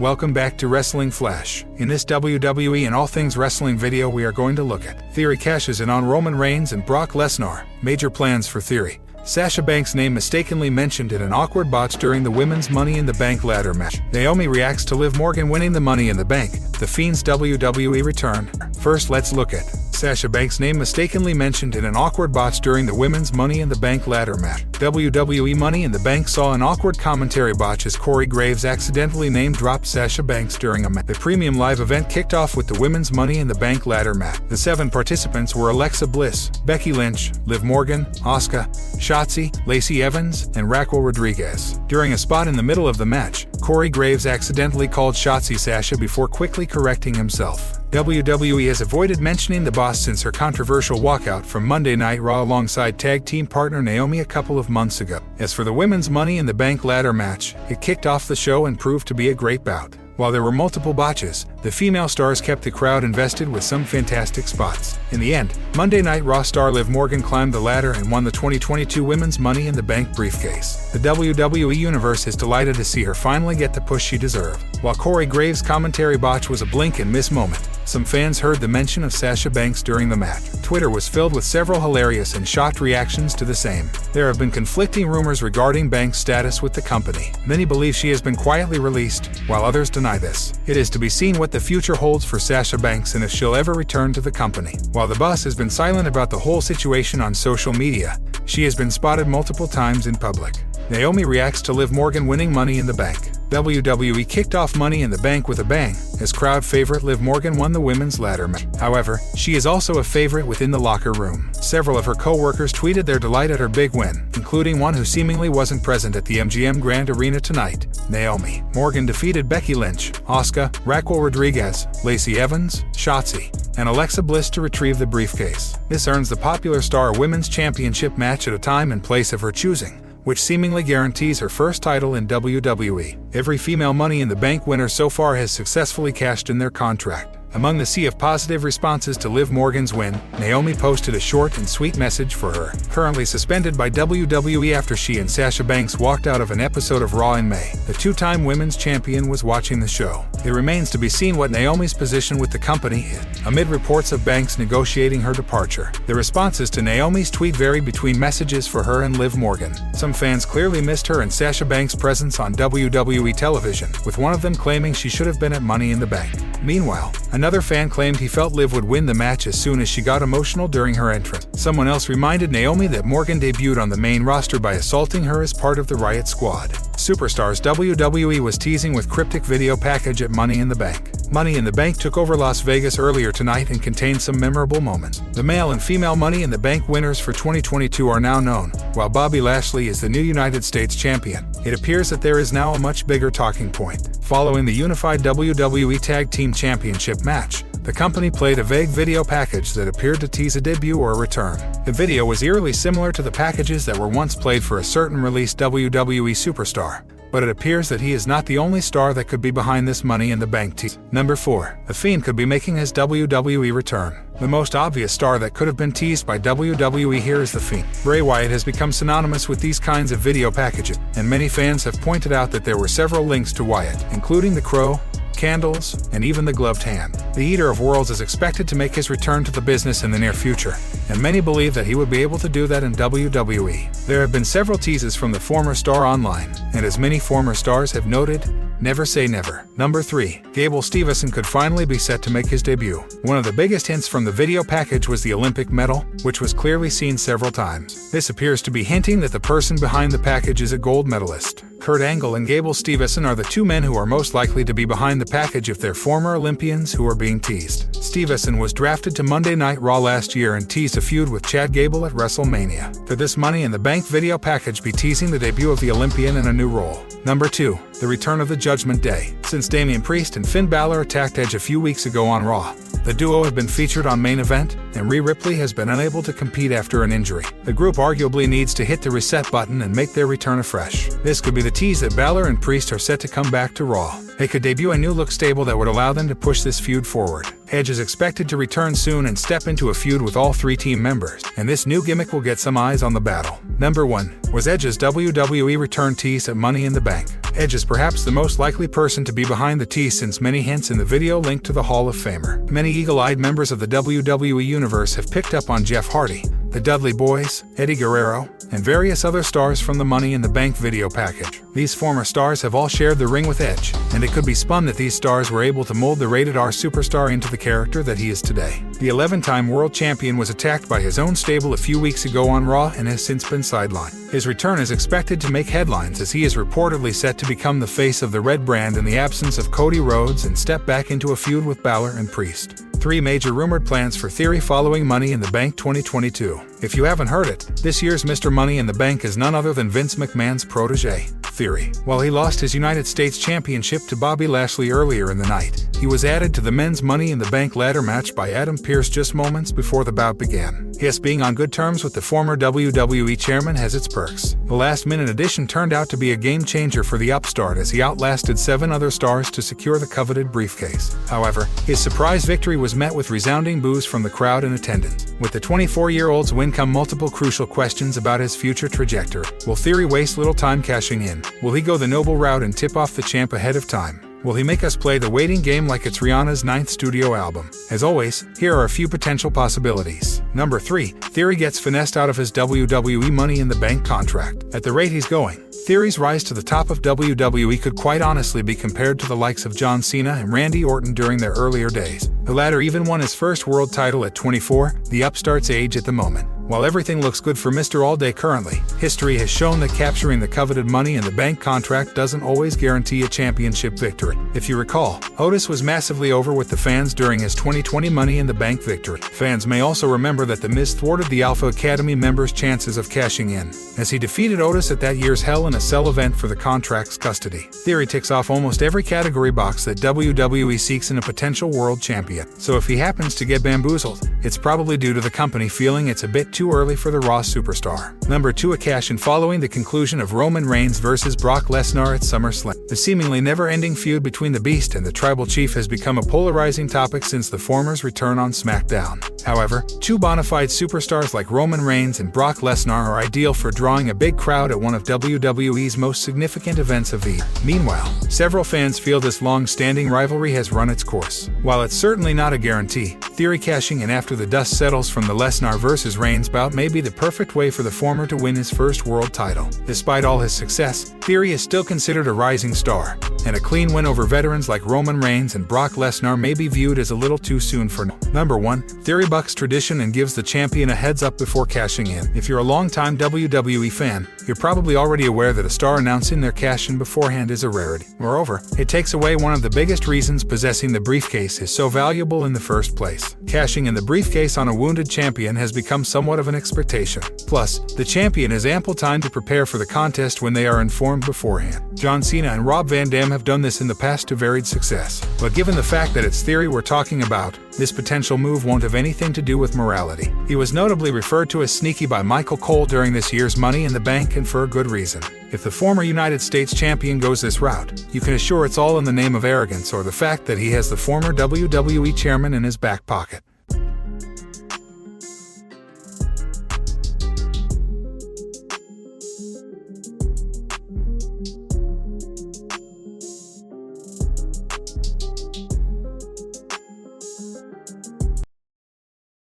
Welcome back to Wrestling Flash. In this WWE and all things wrestling video we are going to look at Theory cashes in on Roman Reigns and Brock Lesnar, major plans for Theory, Sasha Banks' name mistakenly mentioned in an awkward botch during the women's Money in the Bank ladder match, Naomi reacts to Liv Morgan winning the Money in the Bank, the Fiend's WWE return. First, let's look at Sasha Banks' name mistakenly mentioned in an awkward botch during the women's Money in the Bank ladder match. WWE Money in the Bank saw an awkward commentary botch as Corey Graves accidentally name-dropped Sasha Banks during a match. The premium live event kicked off with the women's Money in the Bank ladder match. The 7 participants were Alexa Bliss, Becky Lynch, Liv Morgan, Asuka, Shotzi, Lacey Evans, and Raquel Rodriguez. During a spot in the middle of the match, Corey Graves accidentally called Shotzi Sasha before quickly correcting himself. WWE has avoided mentioning the boss since her controversial walkout from Monday Night Raw alongside tag team partner Naomi a couple of months ago. As for the women's Money in the Bank ladder match, it kicked off the show and proved to be a great bout. While there were multiple botches, the female stars kept the crowd invested with some fantastic spots. In the end, Monday Night Raw star Liv Morgan climbed the ladder and won the 2022 Women's Money in the Bank briefcase. The WWE Universe is delighted to see her finally get the push she deserved. While Corey Graves' commentary botch was a blink-and-miss moment, some fans heard the mention of Sasha Banks during the match. Twitter was filled with several hilarious and shocked reactions to the same. There have been conflicting rumors regarding Banks' status with the company. Many believe she has been quietly released, while others deny this. It is to be seen what the future holds for Sasha Banks and if she'll ever return to the company. While the boss has been silent about the whole situation on social media, she has been spotted multiple times in public. Naomi reacts to Liv Morgan winning Money in the Bank. WWE kicked off Money in the Bank with a bang, as crowd favorite Liv Morgan won the women's ladder match. However, she is also a favorite within the locker room. Several of her co-workers tweeted their delight at her big win, including one who seemingly wasn't present at the MGM Grand Arena tonight. Naomi Morgan defeated Becky Lynch, Asuka, Raquel Rodriguez, Lacey Evans, Shotzi, and Alexa Bliss to retrieve the briefcase. This earns the popular star a women's championship match at a time and place of her choosing, which seemingly guarantees her first title in WWE. Every female Money in the Bank winner so far has successfully cashed in their contract. Among the sea of positive responses to Liv Morgan's win, Naomi posted a short and sweet message for her, currently suspended by WWE after she and Sasha Banks walked out of an episode of Raw in May. The two-time women's champion was watching the show. It remains to be seen what Naomi's position with the company is, amid reports of Banks negotiating her departure. The responses to Naomi's tweet varied between messages for her and Liv Morgan. Some fans clearly missed her and Sasha Banks' presence on WWE television, with one of them claiming she should have been at Money in the Bank. Meanwhile, another fan claimed he felt Liv would win the match as soon as she got emotional during her entrance. Someone else reminded Naomi that Morgan debuted on the main roster by assaulting her as part of the Riot Squad. Superstars WWE was teasing with cryptic video package at Money in the Bank. Money in the Bank took over Las Vegas earlier tonight and contained some memorable moments. The male and female Money in the Bank winners for 2022 are now known, while Bobby Lashley is the new United States champion. It appears that there is now a much bigger talking point. Following the unified WWE Tag Team Championship match, the company played a vague video package that appeared to tease a debut or a return. The video was eerily similar to the packages that were once played for a certain released WWE superstar, but it appears that he is not the only star that could be behind this Money in the Bank tease. Number 4. The Fiend could be making his WWE return. The most obvious star that could have been teased by WWE here is The Fiend. Bray Wyatt has become synonymous with these kinds of video packages, and many fans have pointed out that there were several links to Wyatt, including the crow, candles, and even the gloved hand. The Eater of Worlds is expected to make his return to the business in the near future, and many believe that he would be able to do that in WWE. There have been several teases from the former star online, and as many former stars have noted, never say never. Number 3. Gable Steveson could finally be set to make his debut. One of the biggest hints from the video package was the Olympic medal, which was clearly seen several times. This appears to be hinting that the person behind the package is a gold medalist. Kurt Angle and Gable Steveson are the two men who are most likely to be behind the package if they're former Olympians who are being teased. Steveson was drafted to Monday Night Raw last year and teased a feud with Chad Gable at WrestleMania. Could this Money in the Bank video package be teasing the debut of the Olympian in a new role? Number 2. The return of the Judgment Day. Since Damian Priest and Finn Balor attacked Edge a few weeks ago on Raw, the duo have been featured on Main Event, and Rhea Ripley has been unable to compete after an injury. The group arguably needs to hit the reset button and make their return afresh. This could be the tease that Balor and Priest are set to come back to Raw. They could debut a new look stable that would allow them to push this feud forward. Edge is expected to return soon and step into a feud with all 3 team members, and this new gimmick will get some eyes on the battle. Number 1 was Edge's WWE return tease at Money in the Bank. Edge is perhaps the most likely person to be behind the tease since many hints in the video link to the Hall of Famer. Many eagle-eyed members of the WWE Universe have picked up on Jeff Hardy, the Dudley Boys, Eddie Guerrero, and various other stars from the Money in the Bank video package. These former stars have all shared the ring with Edge, and it could be spun that these stars were able to mold the rated R superstar into the character that he is today. The 11-time world champion was attacked by his own stable a few weeks ago on Raw and has since been sidelined. His return is expected to make headlines as he is reportedly set to become the face of the Red brand in the absence of Cody Rhodes and step back into a feud with Balor and Priest. 3 major rumored plans for Theory following Money in the Bank 2022. If you haven't heard it, this year's Mr. Money in the Bank is none other than Vince McMahon's protege, Theory. While he lost his United States Championship to Bobby Lashley earlier in the night, he was added to the men's Money in the Bank ladder match by Adam Pearce just moments before the bout began. Yes, being on good terms with the former WWE chairman has its perks. The last-minute addition turned out to be a game-changer for the upstart as he outlasted 7 other stars to secure the coveted briefcase. However, his surprise victory was met with resounding boos from the crowd in attendance. With the 24-year-old's win come multiple crucial questions about his future trajectory. Will Theory waste little time cashing in? Will he go the noble route and tip off the champ ahead of time? Will he make us play the waiting game like it's Rihanna's 9th studio album? As always, here are a few potential possibilities. Number 3. Theory gets finessed out of his WWE Money in the Bank contract. At the rate he's going, Theory's rise to the top of WWE could quite honestly be compared to the likes of John Cena and Randy Orton during their earlier days. The latter even won his first world title at 24, the upstart's age at the moment. While everything looks good for Mr. All Day currently, history has shown that capturing the coveted Money in the Bank contract doesn't always guarantee a championship victory. If you recall, Otis was massively over with the fans during his 2020 Money in the Bank victory. Fans may also remember that The Miz thwarted the Alpha Academy members' chances of cashing in, as he defeated Otis at that year's Hell in a Cell event for the contract's custody. Theory ticks off almost every category box that WWE seeks in a potential world champion. So if he happens to get bamboozled, it's probably due to the company feeling it's a bit too early for the Raw superstar. Number 2. A cash-in following the conclusion of Roman Reigns vs. Brock Lesnar at SummerSlam. The seemingly never-ending feud between the Beast and the Tribal Chief has become a polarizing topic since the former's return on SmackDown. However, 2 bona fide superstars like Roman Reigns and Brock Lesnar are ideal for drawing a big crowd at one of WWE's most significant events of the year. Meanwhile, several fans feel this long-standing rivalry has run its course. While it's certainly not a guarantee, Theory cashing in after the dust settles from the Lesnar vs. Reigns bout may be the perfect way for the former to win his first world title. Despite all his success, Theory is still considered a rising star, and a clean win over veterans like Roman Reigns and Brock Lesnar may be viewed as a little too soon for now. Number 1. Theory bucks tradition and gives the champion a heads up before cashing in. If you're a longtime WWE fan, you're probably already aware that a star announcing their cash-in beforehand is a rarity. Moreover, it takes away one of the biggest reasons possessing the briefcase is so valuable in the first place. Cashing in the briefcase on a wounded champion has become somewhat of an expectation. Plus, the champion has ample time to prepare for the contest when they are informed beforehand. John Cena and Rob Van Dam have done this in the past to varied success. But given the fact that it's Theory we're talking about, this potential move won't have anything to do with morality. He was notably referred to as sneaky by Michael Cole during this year's Money in the Bank, and for a good reason. If the former United States champion goes this route, you can assure it's all in the name of arrogance or the fact that he has the former WWE chairman in his back pocket.